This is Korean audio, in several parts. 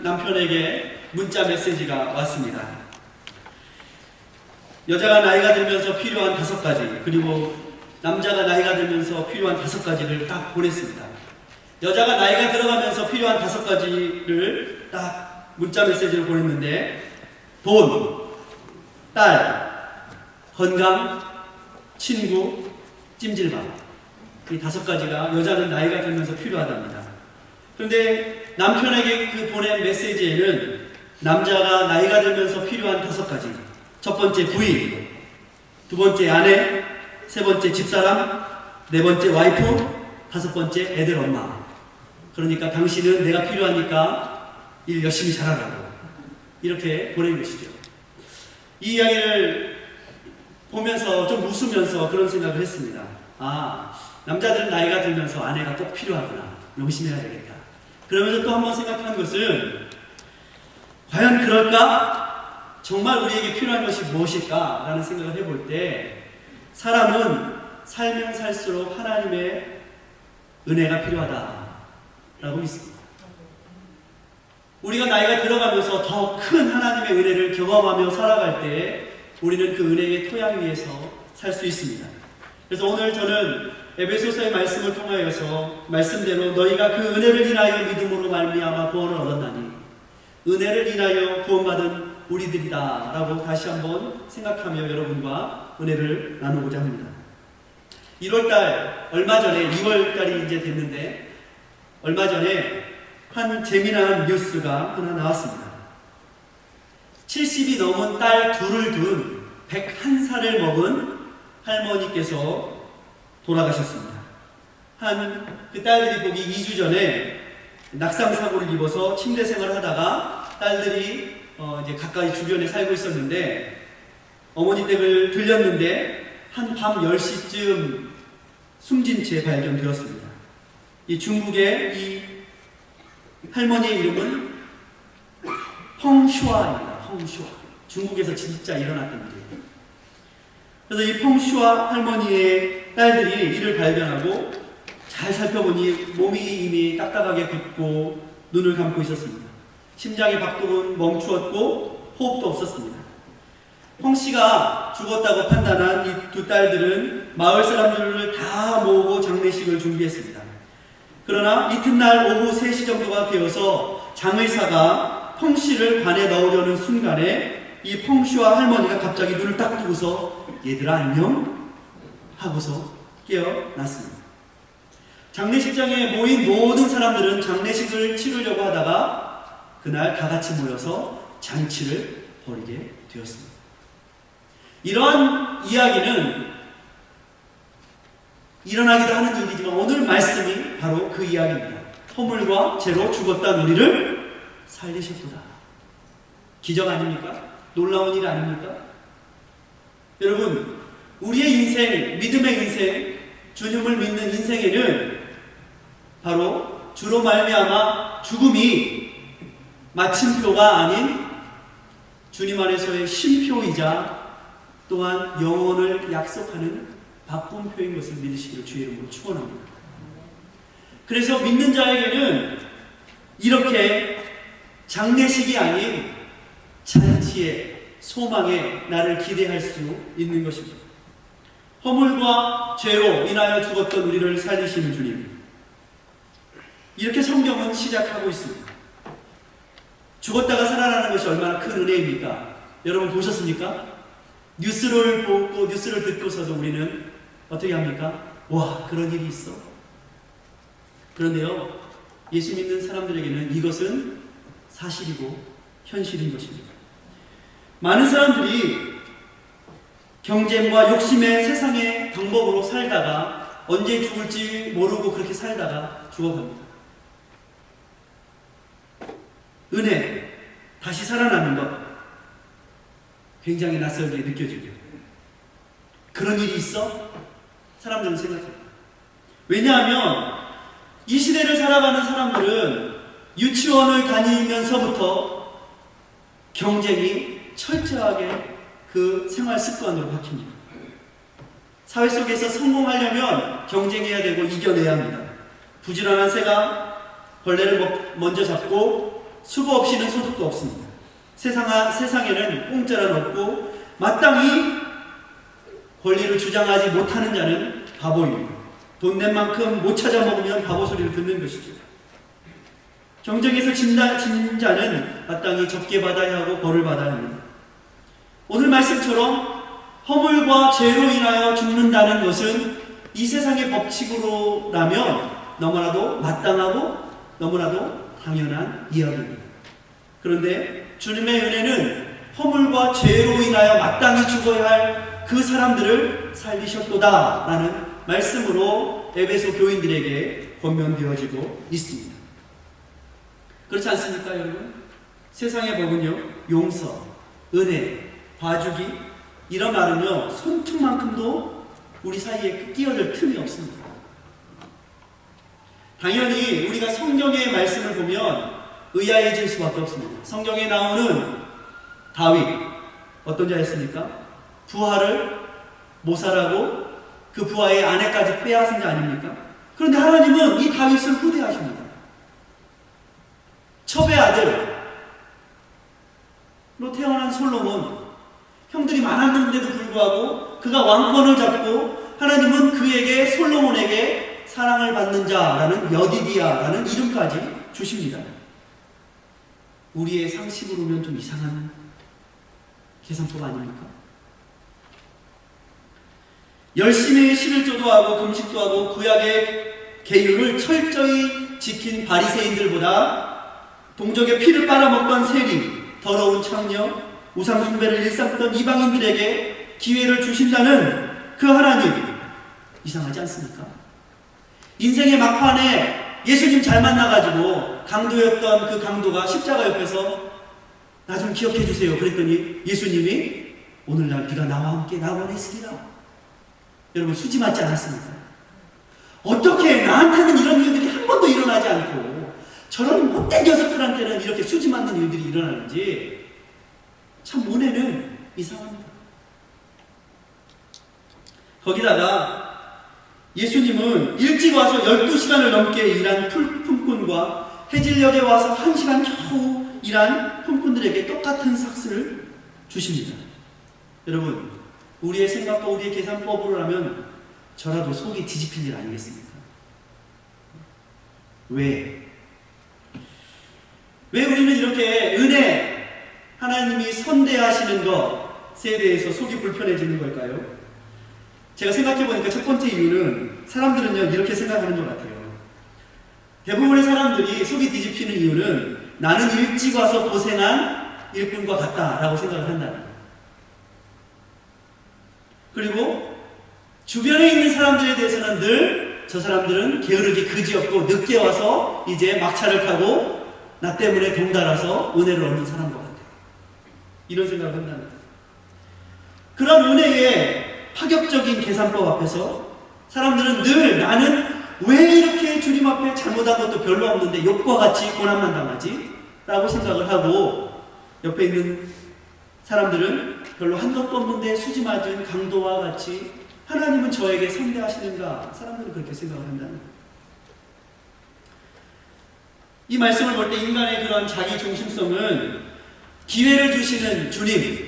남편에게 문자 메시지가 왔습니다. 여자가 나이가 들면서 필요한 5가지, 그리고 남자가 나이가 들면서 필요한 5가지를 딱 보냈습니다. 여자가 나이가 들어가면서 필요한 5가지를 딱 문자 메시지를 보냈는데, 돈, 딸, 건강, 친구, 찜질방. 이 5가지가 여자는 나이가 들면서 필요하답니다. 그런데 남편에게 그 보낸 메시지에는 남자가 나이가 들면서 필요한 5가지. 첫 번째 부인, 두 번째 아내, 세 번째 집사람, 네 번째 와이프, 5번째 애들 엄마. 그러니까 당신은 내가 필요하니까 일 열심히 잘하라고. 이렇게 보낸 것이죠. 이 이야기를 보면서 좀 웃으면서 그런 생각을 했습니다. 남자들은 나이가 들면서 아내가 꼭 필요하구나. 명심해야 되겠다. 그러면서 또 한번 생각한 것은, 과연 그럴까? 정말 우리에게 필요한 것이 무엇일까? 라는 생각을 해볼 때, 사람은 살면 살수록 하나님의 은혜가 필요하다라고 믿습니다. 우리가 나이가 들어가면서 더 큰 하나님의 은혜를 경험하며 살아갈 때 우리는 그 은혜의 토양 위에서 살 수 있습니다. 그래서 오늘 저는 에베소서의 말씀을 통하여서 말씀대로 너희가 그 은혜를 인하여 믿음으로 말미암아 구원을 얻었나니 은혜를 인하여 구원받은 우리들이다 라고 다시 한번 생각하며 여러분과 은혜를 나누고자 합니다. 1월달, 얼마 전에 2월달이 이제 됐는데 얼마 전에 한 재미난 뉴스가 하나 나왔습니다. 70이 넘은 딸 둘을 둔 101살을 먹은 할머니께서 돌아가셨습니다. 그 딸들이 보기 2주 전에 낙상사고를 입어서 침대 생활을 하다가 딸들이 이제 가까이 주변에 살고 있었는데 어머니 댁을 들렸는데 한 밤 10시쯤 숨진 채 발견되었습니다. 이 중국의 이 할머니의 이름은 펑슈아입니다. 펑슈아. 중국에서 진짜 일어났던 일이에요. 그래서 이 펑슈아 할머니의 딸들이 이를 발견하고 잘 살펴보니 몸이 이미 딱딱하게 굳고 눈을 감고 있었습니다. 심장의 박동은 멈추었고 호흡도 없었습니다. 펑씨가 죽었다고 판단한 이 두 딸들은 마을 사람들을 다 모으고 장례식을 준비했습니다. 그러나 이튿날 오후 3시 정도가 되어서 장의사가 펑씨를 관에 넣으려는 순간에 이 펑씨와 할머니가 갑자기 눈을 딱 뜨고서 얘들아 안녕? 하고서 깨어났습니다. 장례식장에 모인 모든 사람들은 장례식을 치르려고 하다가 그날 다 같이 모여서 잔치를 벌이게 되었습니다. 이러한 이야기는 일어나기도 하는 일이지만 오늘 말씀이 바로 그 이야기입니다. 허물과 죄로 죽었던 우리를 살리셨구나. 기적 아닙니까? 놀라운 일 아닙니까? 여러분, 우리의 인생, 믿음의 인생, 주님을 믿는 인생에는 바로 주로 말미암아 죽음이 마침표가 아닌 주님 안에서의 쉼표이자 또한 영혼을 약속하는 바꿈표인 것을 믿으시기를 주의 이름으로 축원합니다. 그래서 믿는 자에게는 이렇게 장례식이 아닌 잔치의 소망에 나를 기대할 수 있는 것입니다. 허물과 죄로 인하여 죽었던 우리를 살리시는 주님, 이렇게 성경은 시작하고 있습니다. 죽었다가 살아나는 것이 얼마나 큰 은혜입니까? 여러분 보셨습니까? 뉴스를 보고 뉴스를 듣고서도 우리는 어떻게 합니까? 와, 그런 일이 있어. 그런데요, 예수 믿는 사람들에게는 이것은 사실이고 현실인 것입니다. 많은 사람들이 경쟁과 욕심의 세상의 방법으로 살다가 언제 죽을지 모르고 그렇게 살다가 죽어갑니다. 은혜, 다시 살아나는 것, 굉장히 낯설게 느껴지죠. 그런 일이 있어? 사람들은 생각합니다. 왜냐하면 이 시대를 살아가는 사람들은 유치원을 다니면서부터 경쟁이 철저하게 그 생활 습관으로 바뀝니다. 사회 속에서 성공하려면 경쟁해야 되고 이겨내야 합니다. 부지런한 새가 벌레를 먼저 잡고 수고 없이는 소득도 없습니다. 세상에는 공짜는 없고 마땅히 권리를 주장하지 못하는 자는 바보입니다. 돈 낸 만큼 못 찾아 먹으면 바보 소리를 듣는 것이죠. 경쟁에서 진 자는 마땅히 적게 받아야 하고 벌을 받아야 합니다. 오늘 말씀처럼 허물과 죄로 인하여 죽는다는 것은 이 세상의 법칙으로라면 너무나도 마땅하고 너무나도 당연한 이야기입니다. 그런데 주님의 은혜는 허물과 죄로 인하여 마땅히 죽어야 할 그 사람들을 살리셨도다 라는 말씀으로 에베소 교인들에게 권면되어지고 있습니다. 그렇지 않습니까, 여러분? 세상의 법은요, 용서, 은혜, 봐주기 이런 말은요, 손톱만큼도 우리 사이에 끼어들 틈이 없습니다. 당연히 우리가 성경의 말씀을 보면 의아해질 수밖에 없습니다. 성경에 나오는 다윗, 어떤 자였습니까? 부하를 모살하고 그 부하의 아내까지 빼앗은 자 아닙니까? 그런데 하나님은 이 다윗을 후대하십니다. 첩의 아들로 태어난 솔로몬, 형들이 많았는데도 불구하고 그가 왕권을 잡고 하나님은 그에게 솔로몬에게 사랑을 받는 자라는 여디디아라는 이름까지 주십니다. 우리의 상식으로는 좀 이상한 계산법 아닙니까? 열심히 11조도 하고 금식도 하고 구약의 계율을 철저히 지킨 바리새인들보다 동족의 피를 빨아먹던 세리, 더러운 창녀, 우상 숭배를 일삼던 이방인들에게 기회를 주신다는 그 하나님, 이상하지 않습니까? 인생의 막판에 예수님 잘 만나가지고 강도였던 그 강도가 십자가 옆에서 나 좀 기억해 주세요 그랬더니 예수님이 오늘날 네가 나와 함께 낙원에 있으리라. 여러분, 수지 맞지 않았습니까? 어떻게 나한테는 이런 일들이 한 번도 일어나지 않고 저런 못된 녀석들한테는 이렇게 수지 맞는 일들이 일어나는지 참 모내는 이상합니다. 거기다가 예수님은 일찍 와서 12시간을 넘게 일한 품꾼과 해질녘에 와서 1시간 겨우 일한 품꾼들에게 똑같은 삭스를 주십니다. 여러분, 우리의 생각과 우리의 계산법으로 하면 저라도 속이 뒤집힐 일 아니겠습니까? 왜 우리는 이렇게 은혜, 하나님이 선대하시는 것에 대해서 속이 불편해지는 걸까요? 제가 생각해보니까 첫 번째 이유는 사람들은요, 이렇게 생각하는 것 같아요. 대부분의 사람들이 속이 뒤집히는 이유는 나는 일찍 와서 고생한 일꾼과 같다라고 생각을 한다는 거예요. 그리고 주변에 있는 사람들에 대해서는 늘 저 사람들은 게으르기 그지없고 늦게 와서 이제 막차를 타고 나 때문에 동달아서 은혜를 얻는 사람과 같아요. 이런 생각을 한다는 거예요. 그런 은혜의 파격적인 계산법 앞에서 사람들은 늘 나는 왜 이렇게 주님 앞에 잘못한 것도 별로 없는데 욕과 같이 고난만 당하지? 라고 생각을 하고 옆에 있는 사람들은 별로 한 것도 없는데 수지 맞은 강도와 같이 하나님은 저에게 선대하시는가? 사람들은 그렇게 생각을 한다는 거예요. 이 말씀을 볼 때 인간의 그런 자기 중심성은 기회를 주시는 주님,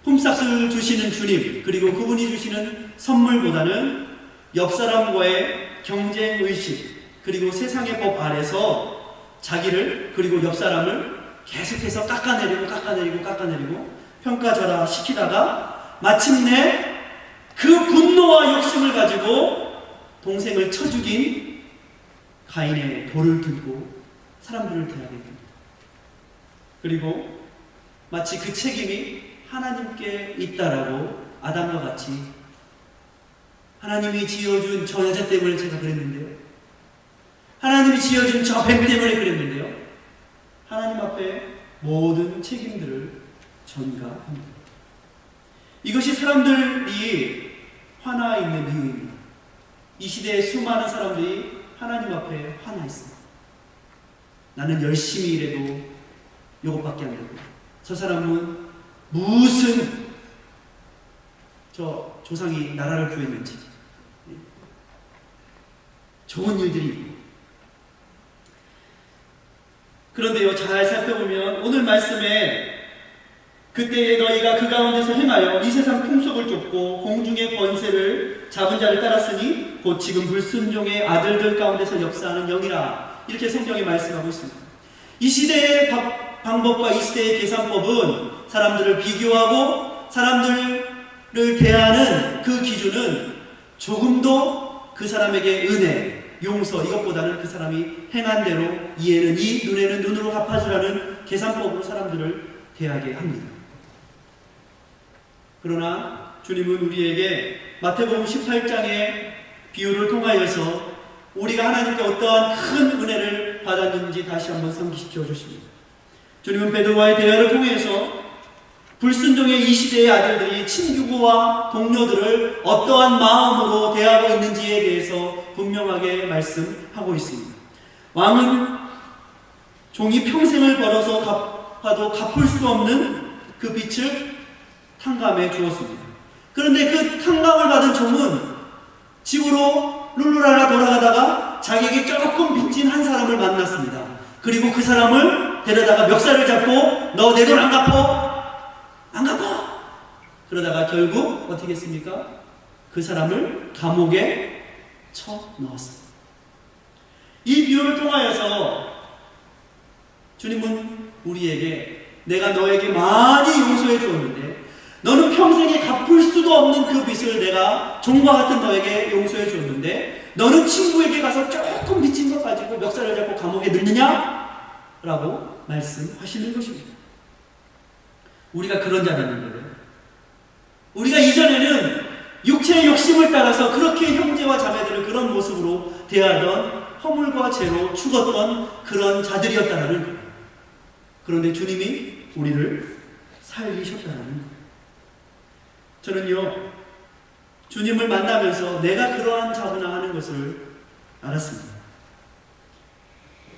품삯을 주시는 주님, 그리고 그분이 주시는 선물보다는 옆 사람과의 경쟁의식, 그리고 세상의 법 아래서 자기를, 그리고 옆 사람을 계속해서 깎아내리고 평가절하 시키다가 마침내 그 분노와 욕심을 가지고 동생을 쳐 죽인 가인의 돌을 들고 사람들을 대하게 됩니다. 그리고 마치 그 책임이 하나님께 있다라고 아담과 같이 하나님이 지어준 저 여자 때문에 제가 그랬는데요. 하나님이 지어준 저 뱀 때문에 그랬는데요. 하나님 앞에 모든 책임들을 전가합니다. 이것이 사람들이 화나 있는 이유입니다. 이 시대에 수많은 사람들이 하나님 앞에 화나 있습니다. 나는 열심히 일해도 이것밖에 안 되고 저 사람은 무슨 저 조상이 나라를 구했는지 좋은 일들이 있고 그런데요, 잘 살펴보면 오늘 말씀에 그때에 너희가 그 가운데서 행하여 이 세상 풍속을 쫓고 공중의 권세를 잡은 자를 따랐으니 곧 지금 불순종의 아들들 가운데서 역사하는 영이라. 이렇게 성경에 말씀하고 있습니다. 이 시대의 방법과 이 시대의 계산법은 사람들을 비교하고 사람들을 대하는 그 기준은 조금도 그 사람에게 은혜, 용서 이것보다는 그 사람이 행한 대로 이에는 이, 눈에는 눈으로 갚아주라는 계산법으로 사람들을 대하게 합니다. 그러나 주님은 우리에게 마태복음 18장의 비유를 통하여서 우리가 하나님께 어떠한 큰 은혜를 받았는지 다시 한번 상기시켜 주십니다. 주님은 베드로와의 대화를 통해서 불순종의 이 시대의 아들들이 친구와 동료들을 어떠한 마음으로 대하고 있는지에 대해서 분명하게 말씀하고 있습니다. 왕은 종이 평생을 벌어서 갚아도 갚을 수 없는 그 빚을 탕감해 주었습니다. 그런데 그 탕감을 받은 종은 집으로 룰루랄라 돌아가다가 자기에게 조금 빚진 한 사람을 만났습니다. 그리고 그 사람을 데려다가 멱살을 잡고 너 내 돈 안 갚어? 안 갚어? 그러다가 결국 어떻게 했습니까? 그 사람을 감옥에 쳐 넣었습니다. 이 비유를 통하여서 주님은 우리에게 내가 너에게 많이 용서해 주었는데 너는 평생에 갚을 수도 없는 그 빚을 내가 종과 같은 너에게 용서해 주었는데 너는 친구에게 가서 조금 빚진 것 가지고 멱살을 잡고 감옥에 넣느냐? 라고 말씀하시는 것입니다. 우리가 그런 자라는 거예요. 우리가 이전에는 육체의 욕심을 따라서 그렇게 형제와 자매들을 그런 모습으로 대하던 허물과 죄로 죽었던 그런 자들이었다는 거예요. 그런데 주님이 우리를 살리셨다는 거예요. 저는요, 주님을 만나면서 내가 그러한 자구나 하는 것을 알았습니다.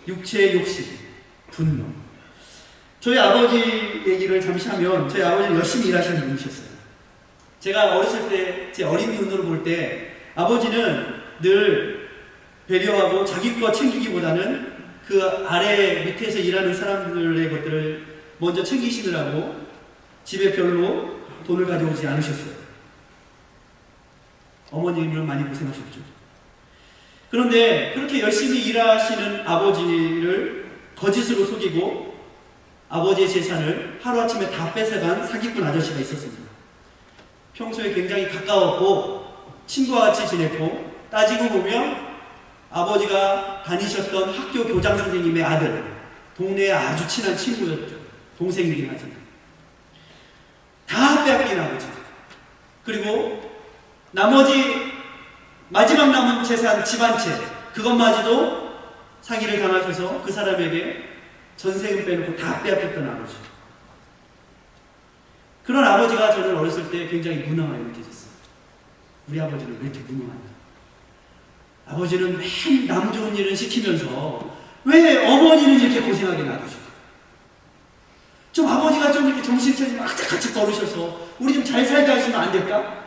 육체의 욕심, 분노. 저희 아버지 얘기를 잠시 하면 저희 아버지는 열심히 일하시는 분이셨어요. 제가 어렸을 때 제 어린 눈으로 볼 때 아버지는 늘 배려하고 자기 거 챙기기보다는 그 아래 밑에서 일하는 사람들의 것들을 먼저 챙기시느라고 집에 별로 돈을 가져오지 않으셨어요. 어머님은 많이 고생하셨죠. 그런데 그렇게 열심히 일하시는 아버지를 거짓으로 속이고 아버지의 재산을 하루아침에 다 뺏어간 사기꾼 아저씨가 있었습니다. 평소에 굉장히 가까웠고 친구와 같이 지냈고 따지고 보면 아버지가 다니셨던 학교 교장 선생님의 아들, 동네에 아주 친한 친구였죠. 동생이긴 하지만 다 빼앗긴 아버지. 그리고 나머지 마지막 남은 재산, 집 한 채 그것마저도 사기를 당하셔서 그 사람에게 전세금 빼놓고 다 빼앗겼던 아버지. 그런 아버지가 저는 어렸을 때 굉장히 무능하게 느껴졌어요. 우리 아버지는 왜 이렇게 무능한가? 아버지는 맨 남 좋은 일을 시키면서 왜 어머니는 이렇게 고생하게 놔두시고 좀 아버지가 좀 이렇게 정신 차리고 악착같이 걸으셔서 우리 좀 잘 살게 하시면 안 될까?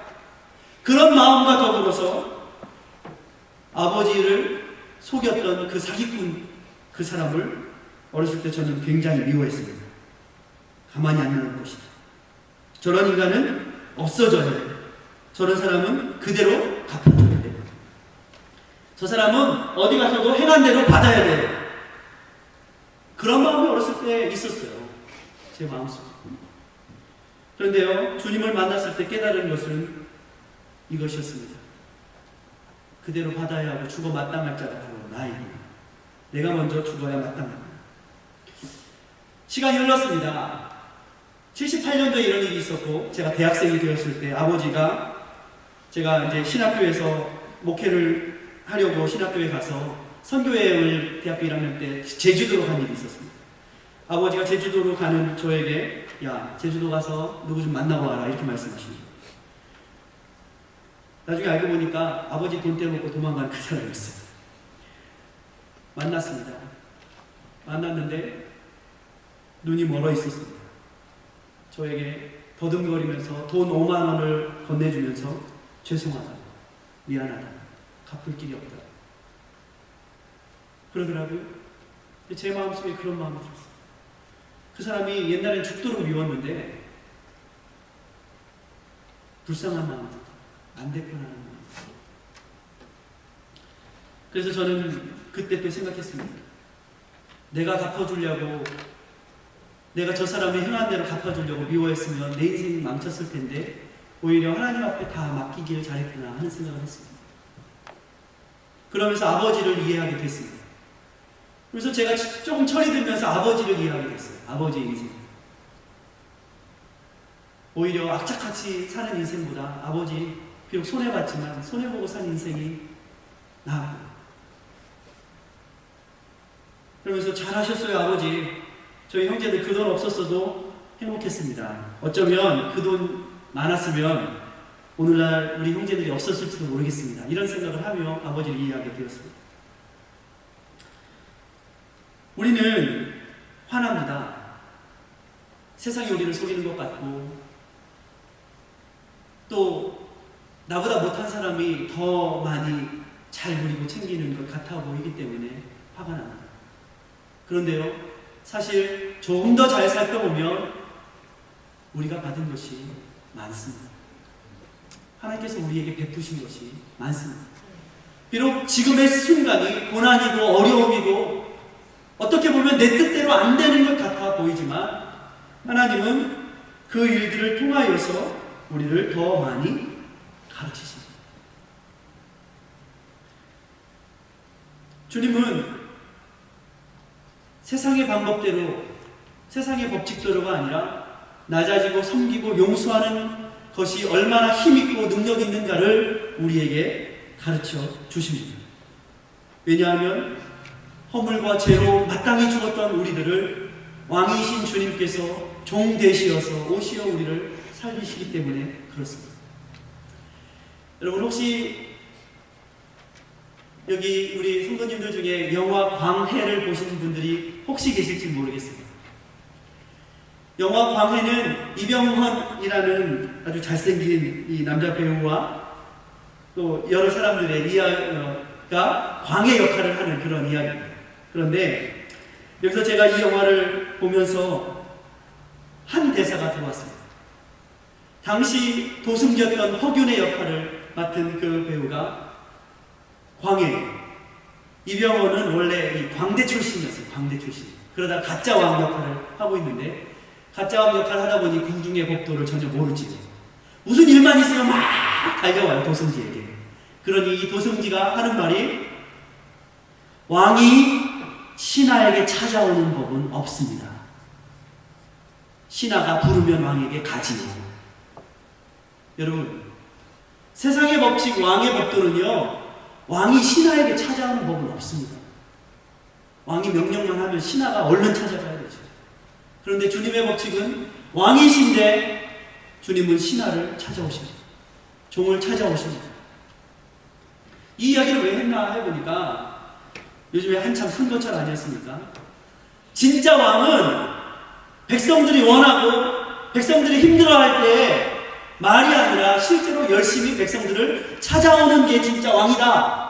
그런 마음과 더불어서 아버지를 속였던 그 사기꾼 그 사람을 어렸을 때 저는 굉장히 미워했습니다. 가만히 안 나는 것이다. 저런 인간은 없어져야 돼. 저런 사람은 그대로 갚아줘야 돼. 저 사람은 어디 가서도 행한 대로 받아야 돼. 그런 마음이 어렸을 때 있었어요. 제 마음속에. 그런데요, 주님을 만났을 때 깨달은 것은 이것이었습니다. 그대로 받아야 하고 죽어 마땅할 자가 바로 나이구나. 내가 먼저 죽어야 마땅하구나. 시간이 흘렀습니다. 78년도에 이런 일이 있었고 제가 대학생이 되었을 때 아버지가 제가 이제 신학교에서 목회를 하려고 신학교에 가서 선교여행을 대학교 1학년 때 제주도로 간 일이 있었습니다. 아버지가 제주도로 가는 저에게 야 제주도 가서 누구 좀 만나고 와라 이렇게 말씀하십니다. 나중에 알고 보니까 아버지 돈 떼먹고 도망간 그 사람이었어요. 만났습니다. 만났는데 눈이 멀어 있었습니다. 저에게 더듬거리면서 돈 5만 원을 건네주면서 죄송하다, 미안하다, 갚을 길이 없다 그러더라고요. 제 마음속에 그런 마음이 들었어요. 그 사람이 옛날엔 죽도록 미웠는데 불쌍한 마음이 들었어요. 안 됐구나 하는 마음이 들었어요. 그래서 저는 그때 또 생각했습니다. 내가 갚아주려고, 내가 저 사람의 행한 대로 갚아주려고 미워했으면 내 인생이 망쳤을 텐데 오히려 하나님 앞에 다 맡기길 잘했구나 하는 생각을 했습니다. 그러면서 아버지를 이해하게 됐습니다. 그래서 제가 조금 철이 들면서 아버지를 이해하게 됐어요. 아버지의 인생. 오히려 악착같이 사는 인생보다 아버지 비록 손해봤지만 손해보고 산 인생이 나았고, 그러면서 잘하셨어요 아버지. 저희 형제들 그 돈 없었어도 행복했습니다. 어쩌면 그 돈 많았으면 오늘날 우리 형제들이 없었을지도 모르겠습니다. 이런 생각을 하며 아버지를 이해하게 되었습니다. 우리는 화납니다. 세상이 우리를 속이는 것 같고 또 나보다 못한 사람이 더 많이 잘 누리고 챙기는 것 같아 보이기 때문에 화가 납니다. 그런데요, 사실 조금 더 잘 살펴보면 우리가 받은 것이 많습니다. 하나님께서 우리에게 베푸신 것이 많습니다. 비록 지금의 순간이 고난이고 어려움이고 어떻게 보면 내 뜻대로 안 되는 것 같아 보이지만 하나님은 그 일들을 통하여서 우리를 더 많이 가르치십니다. 주님은 세상의 방법대로, 세상의 법칙대로가 아니라 낮아지고 섬기고 용서하는 것이 얼마나 힘있고 능력 있는가를 우리에게 가르쳐 주십니다. 왜냐하면 허물과 죄로 마땅히 죽었던 우리들을 왕이신 주님께서 종 되시어서 오시어 우리를 살리시기 때문에 그렇습니다. 여러분 혹시 여기 우리 성도님들 중에 영화 광해를 보신 분들이 혹시 계실지 모르겠습니다. 영화 광해는 이병헌이라는 아주 잘생긴 이 남자 배우와 또 여러 사람들의 이야기가 광해 역할을 하는 그런 이야기입니다. 그런데 여기서 제가 이 영화를 보면서 한 대사가 들어왔습니다. 당시 도승겼던 허균의 역할을 맡은 그 배우가 광해, 이병헌은 원래 이 광대 출신이었어요. 광대 출신. 그러다 가짜 왕 역할을 하고 있는데 가짜 왕 역할을 하다 보니 궁중의 법도를 전혀 모르지. 무슨 일만 있으면 막 달려와요, 도승지에게. 그러니 이 도승지가 하는 말이 왕이 신하에게 찾아오는 법은 없습니다. 신하가 부르면 왕에게 가지요. 여러분, 세상의 법칙, 왕의 법도는요, 왕이 신하에게 찾아오는 법은 없습니다. 왕이 명령만 하면 신하가 얼른 찾아가야 되죠. 그런데 주님의 법칙은 왕이신데 주님은 신하를 찾아오십니다. 종을 찾아오십니다. 이 이야기를 왜 했나 해보니까 요즘에 한참 선거철 아니었습니까? 진짜 왕은 백성들이 원하고 백성들이 힘들어할 때 말이 아니라 실제로 열심히 백성들을 찾아오는 게 진짜 왕이다.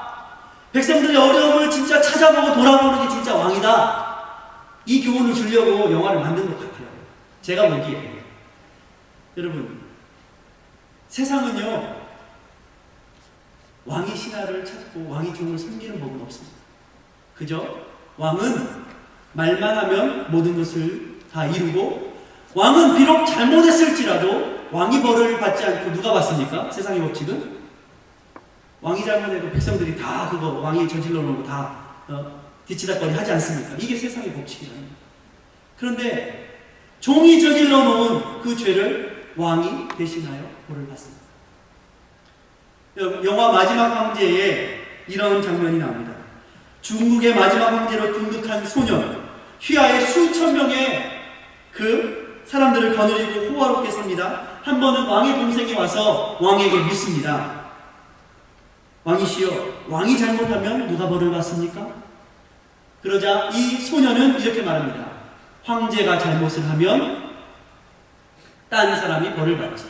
백성들의 어려움을 진짜 찾아보고 돌아보는 게 진짜 왕이다. 이 교훈을 주려고 영화를 만든 것 같아요. 제가 보기에. 여러분, 세상은요, 왕이 신하를 찾고 왕이 종을 섬기는 법은 없습니다. 그저 왕은 말만 하면 모든 것을 다 이루고, 왕은 비록 잘못했을지라도 왕이 벌을 받지 않고 누가 받습니까? 세상의 법칙은 왕이 잘못해도 백성들이 다 그거 왕이 저질러 놓은 거 다 뒤치다거리 하지 않습니까? 이게 세상의 법칙이랍니다. 그런데 종이 저질러 놓은 그 죄를 왕이 대신하여 벌을 받습니다. 영화 마지막 황제에 이런 장면이 나옵니다. 중국의 마지막 황제로 등극한 소년 휘하의 수천 명의 그 사람들을 거느리고 호화롭게 삽니다. 한 번은 왕의 동생이 와서 왕에게 묻습니다. 왕이시여, 왕이 잘못하면 누가 벌을 받습니까? 그러자 이 소년은 이렇게 말합니다. 황제가 잘못을 하면 딴 사람이 벌을 받지.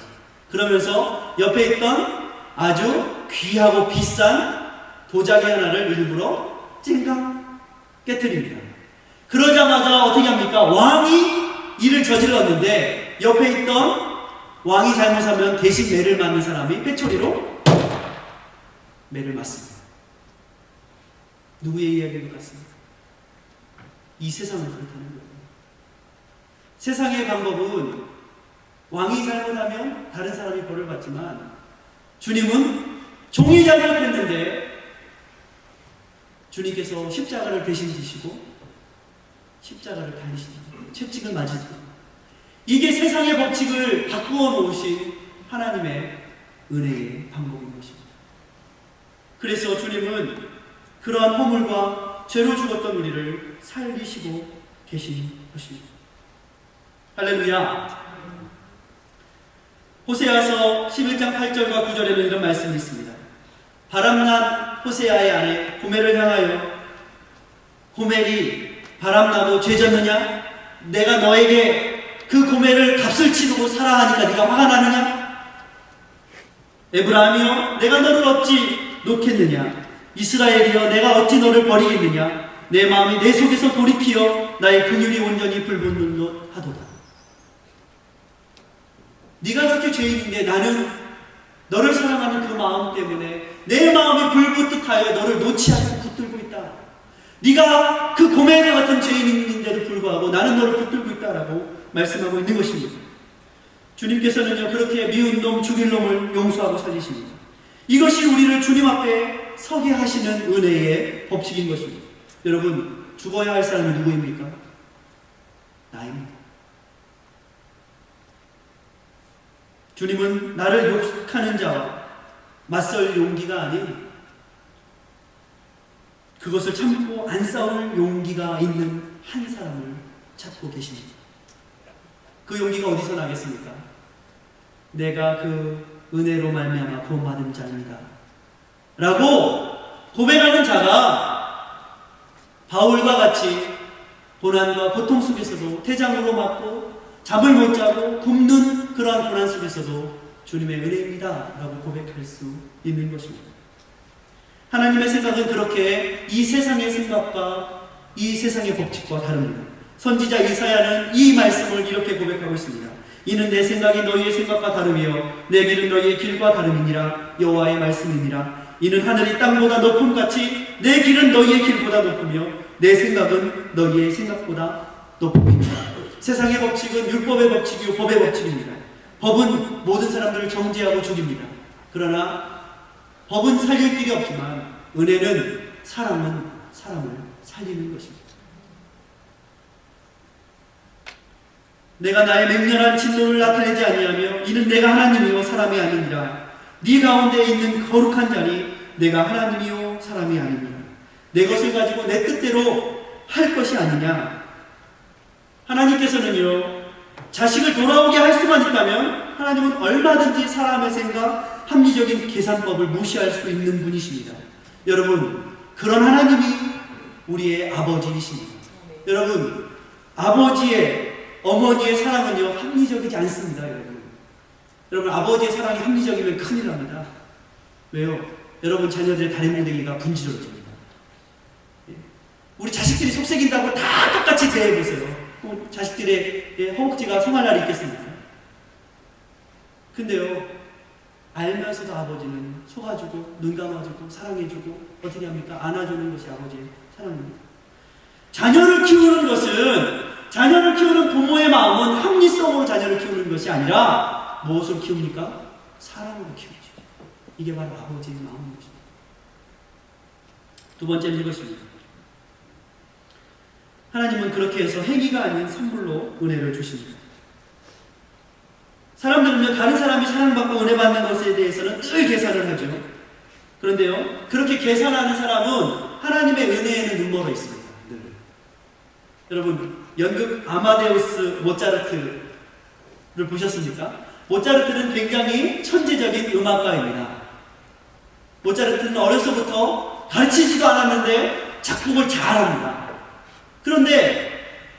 그러면서 옆에 있던 아주 귀하고 비싼 도자기 하나를 일부러 찡강 깨트립니다. 그러자마자 어떻게 합니까? 왕이 일을 저질렀는데 옆에 있던 왕이 잘못하면 대신 매를 맞는 사람이 회초리로 매를 맞습니다. 누구의 이야기인 것 같습니까? 이 세상은 그렇다는 거예요. 세상의 방법은 왕이 잘못하면 다른 사람이 벌을 받지만 주님은 종이 잘못했는데 주님께서 십자가를 대신 지시고 십자가를 달리시고 채찍을 맞으시고 이게 세상의 법칙을 바꾸어 놓으신 하나님의 은혜의 방법인 것입니다. 그래서 주님은 그러한 허물과 죄로 죽었던 우리를 살리시고 계신 것입니다. 할렐루야. 호세아서 11장 8절과 9절에는 이런 말씀이 있습니다. 바람난 호세아의 아내 고멜을 향하여 고멜이 바람나고 죄졌느냐? 내가 너에게 그 고멜을 값을 치르고 사라 하니까 네가 화가 나느냐? 에브라임이여 내가 너를 어찌 놓겠느냐? 이스라엘이여 내가 어찌 너를 버리겠느냐? 내 마음이 내 속에서 돌이키어 나의 긍휼이 온전히 불붙는 것 하도다. 네가 그렇게 죄인인데 나는 너를 사랑하는 그 마음 때문에 내 마음이 불붙듯 하여 너를 놓지 않고 붙들고 있다. 네가 그 고멜 같은 죄인인데도 불구하고 나는 너를 붙들고 있다라고 말씀하고 있는 것입니다. 주님께서는요 그렇게 미운 놈 죽일 놈을 용서하고 살리십니다. 이것이 우리를 주님 앞에 서게 하시는 은혜의 법칙인 것입니다. 여러분 죽어야 할 사람이 누구입니까? 나입니다. 주님은 나를 욕하는 자와 맞설 용기가 아닌 그것을 참고 안 싸울 용기가 있는 한 사람을 찾고 계십니다. 그 용기가 어디서 나겠습니까? 내가 그 은혜로 말미암아 구원받은 자입니다 라고 고백하는 자가 바울과 같이 고난과 고통 속에서도 태장으로 맞고 잠을 못 자고 굶는 그러한 고난 속에서도 주님의 은혜입니다 라고 고백할 수 있는 것입니다. 하나님의 생각은 그렇게 이 세상의 생각과 이 세상의 법칙과 다릅니다. 선지자 이사야는 이 말씀을 이렇게 고백하고 있습니다. 이는 내 생각이 너희의 생각과 다르며 내 길은 너희의 길과 다름이니라 여호와의 말씀이니라. 이는 하늘이 땅보다 높음같이 내 길은 너희의 길보다 높으며 내 생각은 너희의 생각보다 높음이니라. 세상의 법칙은 율법의 법칙이요 법의 법칙입니다. 법은 모든 사람들을 정죄하고 죽입니다. 그러나 법은 살릴 길이 없지만 은혜는 사람을 살리는 것입니다. 내가 나의 맹렬한 진노를 나타내지 아니하며 이는 내가 하나님이요 사람이 아니니라. 네 가운데 있는 거룩한 자니 내가 하나님이요 사람이 아니니라. 내 것을 가지고 내 뜻대로 할 것이 아니냐. 하나님께서는요 자식을 돌아오게 할 수만 있다면 하나님은 얼마든지 사람의 생각, 합리적인 계산법을 무시할 수 있는 분이십니다. 여러분 그런 하나님이 우리의 아버지이십니다. 여러분 아버지의 어머니의 사랑은요 합리적이지 않습니다. 여러분 아버지의 사랑이 합리적이면 큰일 납니다. 왜요? 여러분 자녀들의 다리몽댕이가 분지러집니다. 우리 자식들이 속색인다고 다 똑같이 대해보세요. 자식들의 허벅지가 성할 날이 있겠습니까? 근데요 알면서도 아버지는 속아주고 눈 감아주고 사랑해주고 어떻게 합니까? 안아주는 것이 아버지의 사랑입니다. 자녀를 키우는 것은 자녀를 키우는 부모의 마음은 합리성으로 자녀를 키우는 것이 아니라 무엇으로 키웁니까? 사랑으로 키우죠. 이게 바로 아버지의 마음인 것입니다. 두 번째는 이것입니다. 하나님은 그렇게 해서 행위가 아닌 선물로 은혜를 주십니다. 사람들은요 다른 사람이 사랑받고 은혜 받는 것에 대해서는 늘 계산을 하죠. 그런데요 그렇게 계산하는 사람은 하나님의 은혜에는 눈멀어 있습니다. 늘. 여러분 연극 아마데우스 모차르트를 보셨습니까? 모차르트는 굉장히 천재적인 음악가입니다. 모차르트는 어려서부터 가르치지도 않았는데 작곡을 잘합니다. 그런데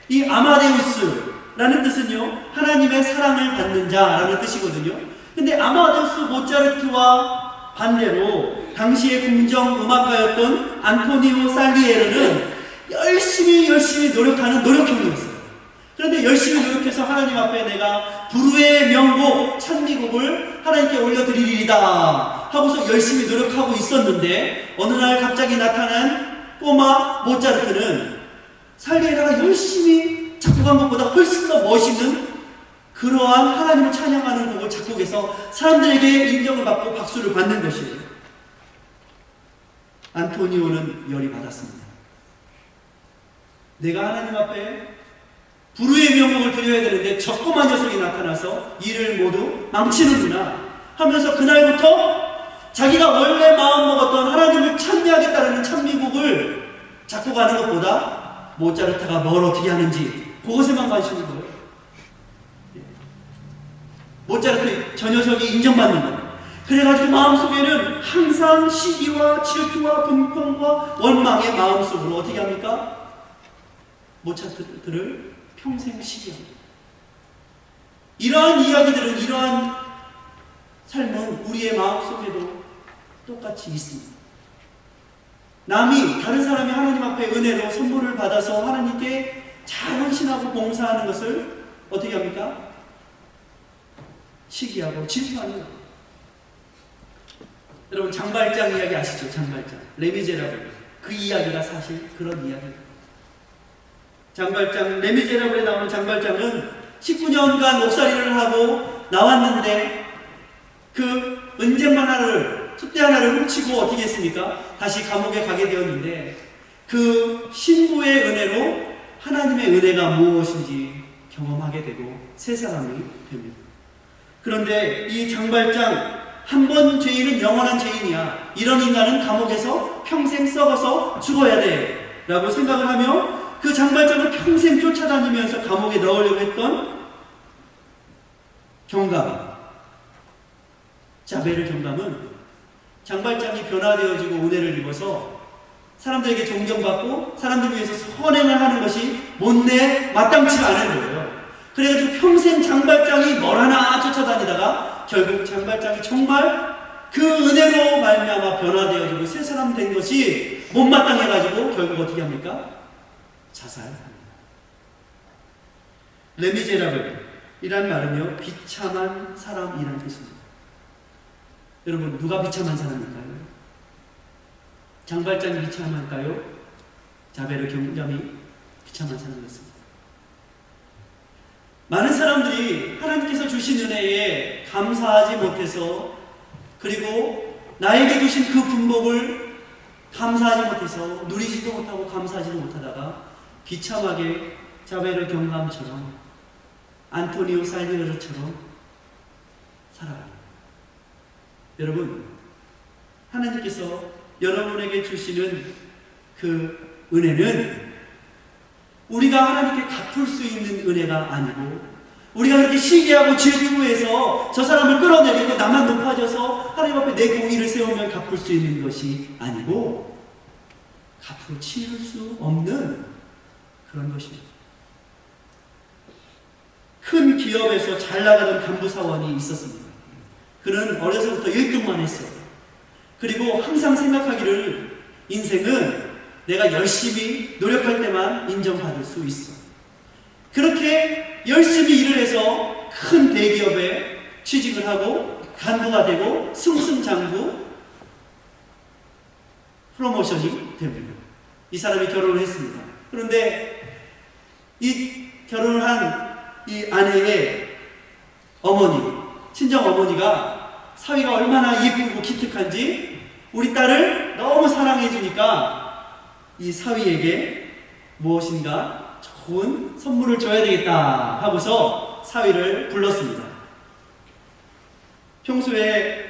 이 아마데우스라는 뜻은요 하나님의 사랑을 받는 자라는 뜻이거든요. 근데 아마데우스 모차르트와 반대로 당시의 궁정 음악가였던 안토니오 살리에르는 열심히 노력하는 노력형이었어요. 그런데 열심히 노력해서 하나님 앞에 내가 불후의 명곡 찬미곡을 하나님께 올려드리리이다 하고서 열심히 노력하고 있었는데, 어느 날 갑자기 나타난 꼬마 모차르트는 살리에라가 열심히 작곡한 것보다 훨씬 더 멋있는 그러한 하나님을 찬양하는 곡을 작곡해서 사람들에게 인정을 받고 박수를 받는 것이에요. 안토니오는 열이 받았습니다. 내가 하나님 앞에 불후의 명곡을 드려야 되는데 저 꼬마 녀석이 나타나서 일을 모두 망치는구나 하면서 그날부터 자기가 원래 마음먹었던 하나님을 찬미하겠다는 찬미곡을 작곡하는 것보다 모차르트가 뭘 어떻게 하는지 그것에만 관심이 거예요. 모차르트 저 녀석이 인정받는 거예요. 그래가지고 마음속에는 항상 시기와 질투와 분평과 원망의 마음속으로 어떻게 합니까? 모차르트를 평생 시기합니다. 이러한 이야기들은, 이러한 삶은 우리의 마음속에도 똑같이 있습니다. 다른 사람이 하나님 앞에 은혜로 선물을 받아서 하나님께 잘 헌신하고 봉사하는 것을 어떻게 합니까? 시기하고 질투하는 거예요. 여러분, 장발장 이야기 아시죠? 장발장. 레미제라블. 그 이야기가 사실 그런 이야기입니다. 장발장, 레미제라블에 나오는 장발장은 19년간 옥살이를 하고 나왔는데 그 은쟁반 하나를, 숫대 하나를 훔치고 어떻게 했습니까? 다시 감옥에 가게 되었는데 그 신부의 은혜로 하나님의 은혜가 무엇인지 경험하게 되고 새 사람이 됩니다. 그런데 이 장발장, 한 번 죄인은 영원한 죄인이야, 이런 인간은 감옥에서 평생 썩어서 죽어야 돼 라고 생각을 하며 그 장발장을 평생 쫓아다니면서 감옥에 넣으려고 했던 경감, 자베르 경감은 장발장이 변화되어지고 은혜를 입어서 사람들에게 존경받고 사람들 위해서 선행을 하는 것이 못내 마땅치가 않은 거예요. 그래가지고 평생 장발장이 뭘 하나 쫓아다니다가 결국 장발장이 정말 그 은혜로 말미암아 변화되어지고 새 사람 된 것이 못마땅해가지고 결국 어떻게 합니까? 자살합니다. 레미제라블이란 말은요, 비참한 사람이라는 뜻입니다. 여러분, 누가 비참한 사람일까요? 장발장이 비참할까요? 자베르 경감이 비참한 사람이었습니다. 많은 사람들이 하나님께서 주신 은혜에 감사하지 못해서, 그리고 나에게 주신 그 분복을 감사하지 못해서 누리지도 못하고 감사하지도 못하다가 비참하게 자베르 경감처럼, 안토니오 살리에르처럼 살아갑니다. 여러분, 하나님께서 여러분에게 주시는 그 은혜는 우리가 하나님께 갚을 수 있는 은혜가 아니고, 우리가 그렇게 시기하고 질투해서 저 사람을 끌어내리고 나만 높아져서 하나님 앞에 내 공의를 세우면 갚을 수 있는 것이 아니고 갚으로 치를 수 없는 그런 것입니다. 큰 기업에서 잘 나가던 간부사원이 있었습니다. 그는 어려서부터 1등만 했어요. 그리고 항상 생각하기를, 인생은 내가 열심히 노력할 때만 인정받을 수 있어. 그렇게 열심히 일을 해서 큰 대기업에 취직을 하고 간부가 되고 승승장구 프로모션이 됩니다. 이 사람이 결혼을 했습니다. 그런데 이 결혼을 한 이 아내의 어머니, 친정 어머니가 사위가 얼마나 예쁘고 기특한지 우리 딸을 너무 사랑해 주니까 이 사위에게 무엇인가 좋은 선물을 줘야 되겠다 하고서 사위를 불렀습니다. 평소에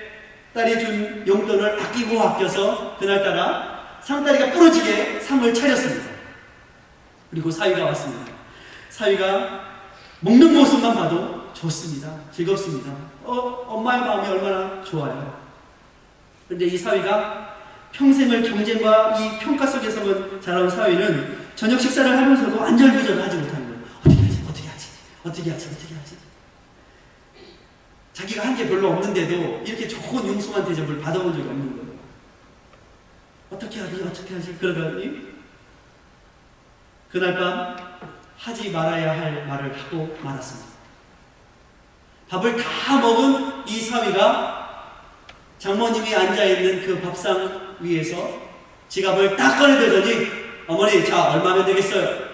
딸이 준 용돈을 아껴서 그날따라 상다리가 부러지게 상을 차렸습니다. 그리고 사위가 왔습니다. 사위가 먹는 모습만 봐도 좋습니다. 즐겁습니다. 엄마의 마음이 얼마나 좋아요. 그런데 이 사위가 평생을 경쟁과 이 평가 속에서만 자라온 사위는 저녁 식사를 하면서도 안절부절 하지 못하는 거예요. 어떻게 하지? 자기가 한 게 별로 없는데도 이렇게 좋은 융숭한 대접을 받아본 적이 없는 거예요. 어떻게 하지? 그러더니 그날 밤 하지 말아야 할 말을 하고 말았습니다. 밥을 다 먹은 이 사위가 장모님이 앉아있는 그 밥상 위에서 지갑을 딱 꺼내들더니 어머니, 자, 얼마면 되겠어요?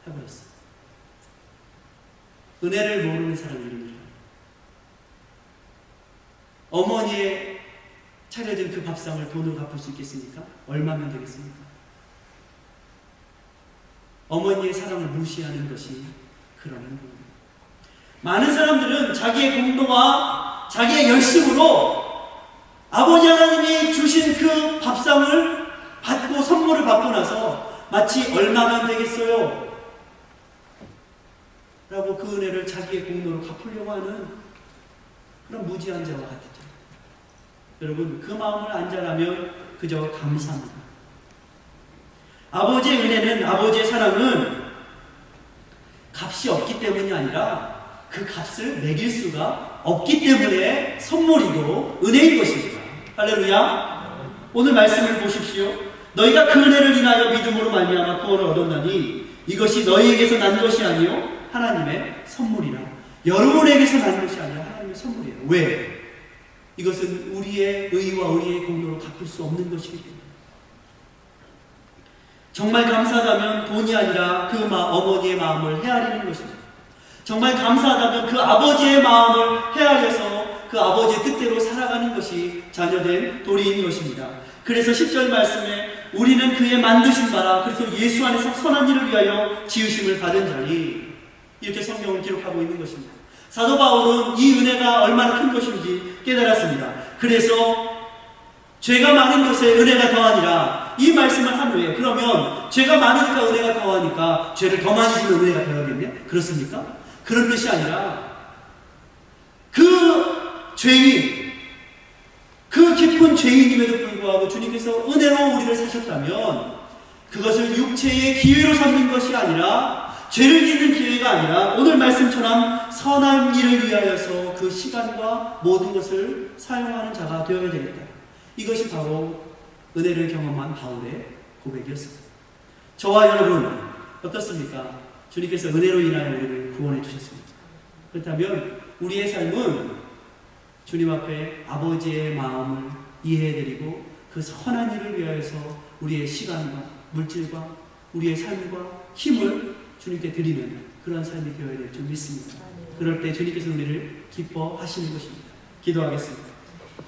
해버렸어요. 은혜를 모르는 사람이 이런 일. 어머니의 차려진 그 밥상을 돈으로 갚을 수 있겠습니까? 얼마면 되겠습니까? 어머니의 사랑을 무시하는 것이 그런 행동입니다. 많은 사람들은 자기의 공로와 자기의 열심으로 아버지 하나님이 주신 그 밥상을 받고 선물을 받고 나서 마치 얼마면 되겠어요? 라고 그 은혜를 자기의 공로로 갚으려고 하는 그런 무지한 자와 같죠. 여러분, 그 마음을 안전하면 그저 감사합니다. 아버지의 은혜는, 아버지의 사랑은 값이 없기 때문이 아니라 그 값을 매길 수가 없기 때문에 선물이고 은혜인 것입니다. 할렐루야. 오늘 말씀을 보십시오. 너희가 그 은혜를 인하여 믿음으로 말미암아 구원을 얻었나니 이것이 너희에게서 난 것이 아니요 하나님의 선물이라. 여러분에게서 난 것이 아니라 하나님의 선물이에요. 왜? 이것은 우리의 의와 우리의 공로로 갚을 수 없는 것이기 때문에. 정말 감사하다면 돈이 아니라 그 어머니의 마음을 헤아리는 것입니다. 정말 감사하다면 그 아버지의 마음을 헤아려서 그 아버지의 뜻대로 살아가는 것이 자녀된 도리인 것입니다. 그래서 10절 말씀에 우리는 그의 만드신 바라, 그래서 예수 안에서 선한 일을 위하여 지으심을 받은 자니, 이렇게 성경을 기록하고 있는 것입니다. 사도 바울은 이 은혜가 얼마나 큰 것인지 깨달았습니다. 그래서 죄가 많은 것에 은혜가 더하니라, 이 말씀을 한 후에 그러면 죄가 많으니까 은혜가 더하니까 죄를 더 많이 지면 은혜가 더하겠냐? 그렇습니까? 그런 뜻이 아니라 그 죄인, 그 깊은 죄인임에도 불구하고 주님께서 은혜로 우리를 사셨다면 그것을 육체의 기회로 삼는 것이 아니라, 죄를 짓는 기회가 아니라 오늘 말씀처럼 선한 일을 위하여서 그 시간과 모든 것을 사용하는 자가 되어야 되겠다. 이것이 바로 은혜를 경험한 바울의 고백이었습니다. 저와 여러분 어떻습니까? 주님께서 은혜로 인하여 우리를 구원해 주셨습니다. 그렇다면 우리의 삶은 주님 앞에 아버지의 마음을 이해해드리고 그 선한 일을 위하여서 우리의 시간과 물질과 우리의 삶과 힘을 주님께 드리는 그런 삶이 되어야 될 줄 믿습니다. 그럴 때 주님께서 우리를 기뻐하시는 것입니다. 기도하겠습니다.